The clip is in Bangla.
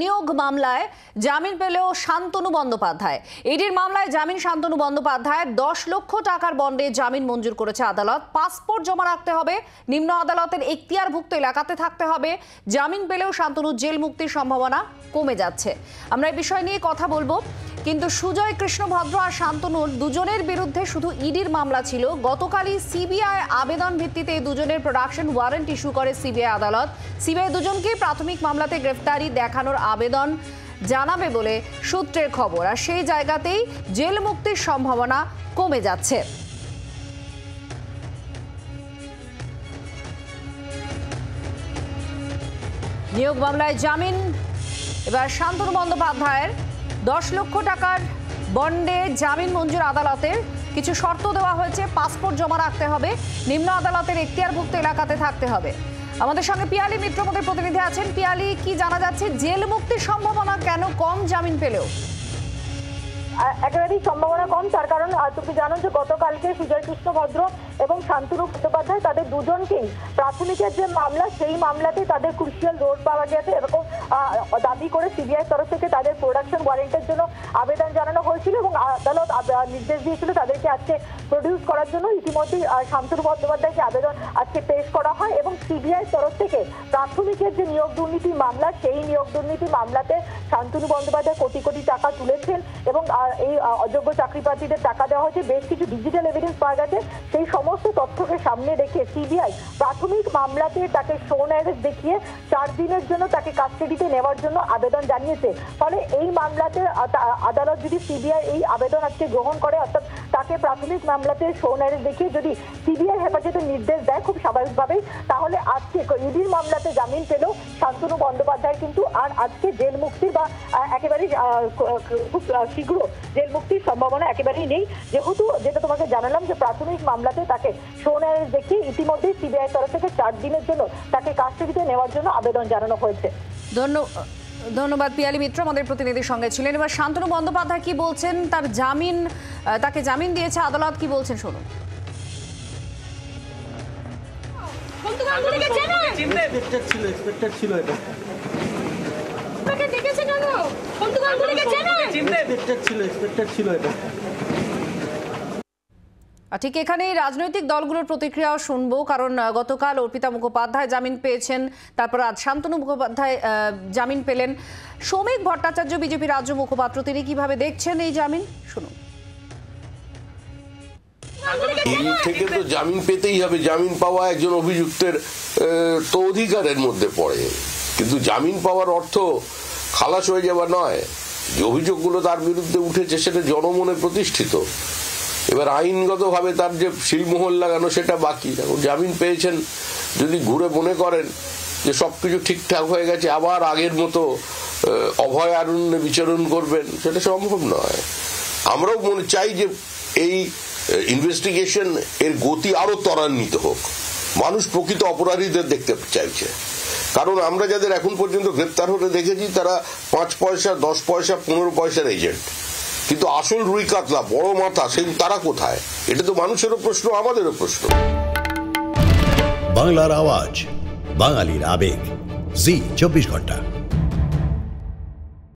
নিয়োগ মামলায় জামিন পেলেও শান্তনু বন্দ্যোপাধ্যায়। ইডির মামলায় জামিন শান্তনু বন্দ্যোপাধ্যায়ের 10 লক্ষ টাকার বন্ডে জামিন মঞ্জুর করেছে আদালত। পাসপোর্ট জমা রাখতে হবে, নিম্ন আদালতের এখতিয়ারভুক্ত এলাকাতে থাকতে হবে। জামিন পেলেও শান্তনু জেল মুক্তির সম্ভাবনা কমে যাচ্ছে। আমরা এই বিষয় নিয়ে কথা বলবো, কিন্তু সুজয় কৃষ্ণ ভদ্র আর শান্তনুর দুজনের বিরুদ্ধে শুধু ইডির মামলা ছিল। গতকালই সিবিআই আবেদন ভিত্তিতে দুজনের প্রোডাকশন ওয়ারেন্ট ইস্যু করে সিবিআই আদালত। সিবিআই দুজনকে প্রাথমিক মামলাতে গ্রেফতারি দেখানোর আবেদন জানাবে বলে সূত্রের খবর, আর সেই জায়গাতেই জেল মুক্তির সম্ভাবনা কমে যাচ্ছে। নিয়োগ মামলায় জামিন এবার শান্তনু বন্দ্যোপাধ্যায়ের 10 লক্ষ টাকার বন্ডে জামিন মঞ্জুর আদালতের। কিছু শর্ত দেওয়া হয়েছে, পাসপোর্ট জমা রাখতে হবে, নিম্ন আদালতের এখতিয়ারভুক্ত এলাকাতে থাকতে হবে। আমাদের সঙ্গে পিয়ালি মিত্র আমাদের প্রতিনিধি আছেন। পিয়ালি, কি জানা যাচ্ছে, জেল মুক্তির সম্ভাবনা কেন কম জামিন পেলেও? একেবারেই সম্ভাবনা কম, তার কারণ তুমি জানো যে গতকালকে সুজয় কৃষ্ণ ভদ্র এবং শান্তনু বন্দ্যোপাধ্যায় তাদের দুজনকেই প্রাথমিকের যে মামলা সেই মামলাতে তাদের ক্রুশিয়াল রোড পাওয়া গেছে এবং দাবি করে সিবিআই তরফ থেকে তাদের প্রোডাকশন ওয়ারেন্টের জন্য আবেদন জানানো হয়েছিল এবং আদালত নির্দেশ দিয়েছিল তাদেরকে আজকে প্রডিউস করার জন্য। ইতিমধ্যেই শান্তনু বন্দ্যোপাধ্যায়কে আবেদন আজকে পেশ করা হয় এবং সিবিআই তরফ থেকে প্রাথমিকের যে নিয়োগ দুর্নীতি মামলা সেই নিয়োগ দুর্নীতি মামলাতে শান্তনু বন্দ্যোপাধ্যায় কোটি কোটি টাকা তুলেছেন এবং এই অযোগ্য চাকরি প্রার্থীদের টাকা দেওয়া হয়েছে। বেশ কিছু ডিজিটাল এভিডেন্স পাওয়া গেছে। সেই সমস্ত তথ্যকে সামনে রেখে সিবিআই প্রাথমিক মামলাতে তাকে শোন অ্যারেস্ট দেখিয়ে 4 দিনের জন্য তাকে কাস্টাডিতে নেওয়ার জন্য আবেদন জানিয়েছে। ফলে এই মামলাতে আদালত যদি সিবিআই এই আবেদন আজকে গ্রহণ করে, অর্থাৎ তাকে প্রাথমিক মামলাতে শোন অ্যারেস্ট দেখিয়ে যদি সিবিআই হেফাজতের নির্দেশ দেয় খুব স্বাভাবিকভাবেই, তাহলে আজকে ইডির মামলাতে জামিন পেলেও শান্তনু বন্দ্যোপাধ্যায় কিন্তু আর আজকে জেল মুক্তির বা একেবারেই খুব শীঘ্র জেল মুক্তির সম্ভাবনা একেবারেই নেই, যেহেতু যেটা তোমাকে জানালাম যে প্রাথমিক মামলাতে তাকে শোন অ্যারেস্ট দেখিয়ে ইতিমধ্যেই সিবিআই তরফ থেকে 4 দিনের জন্য তাকে কাস্টাডিতে নেওয়ার জন্য আবেদন জানানো হয়েছে। ধন্যবাদ পিয়ালি মিত্র আমাদের প্রতিনিধির সঙ্গে ছিলেন। এবার শান্তনু বন্দ্যোপাধ্যায় কি বলছেন, তাকে জামিন দিয়েছে আদালত, কি বলছেন শুনুন। ঠিক এখানেই রাজনৈতিক দলগুলোর প্রতিক্রিয়াও শুনবো, কারণ গতকাল অর্পিতা মুখোপাধ্যায় জামিন পেয়েছেন, তারপর আজ শান্তনু মুখোপাধ্যায় জামিন পেলেন। শ্রমিক ভট্টাচার্য বিজেপি রাজ্য মুখপাত্র, তিনি কিভাবে দেখছেন এই জামিন শুনুন। এই থেকে তো জামিন পেতেই হবে, জামিন পাওয়া একজন অভিযুক্তের তো অধিকারের মধ্যে পড়ে, কিন্তু জামিন পাওয়ার অর্থ খালাস হয়ে যাওয়া নয়। যে অভিযোগগুলো তার বিরুদ্ধে উঠেছে সেটা জনমনে প্রতিষ্ঠিত, এবার আইনগতভাবে তার যে শিলমোহর লাগানো সেটা বাকি। জামিন পেয়েছেন, যদি ঘুরে মনে করেন যে সবকিছু ঠিকঠাক হয়ে গেছে আবার আগের মতো অভয় আরণ্যে বিচরণ করবেন, সেটা সম্ভব নয়। আমরাও মনে চাই যে এই ইনভেস্টিগেশন এর গতি আরো ত্বরান্বিত হোক। মানুষ প্রকৃত অপরাধীদের দেখতে চাইছে, কারণ আমরা যাদের এখন পর্যন্ত গ্রেপ্তার হতে দেখেছি তারা 5 পয়সা 10 পয়সা 15 পয়সার এজেন্ট, কিন্তু আসল রুই কাতলা বড় মাথা সেই তারা কোথায়? এটা তো মানুষেরও প্রশ্ন, আমাদেরও প্রশ্ন। বাংলার আওয়াজ, বাঙালির আবেগ, জি 24 ঘন্টা।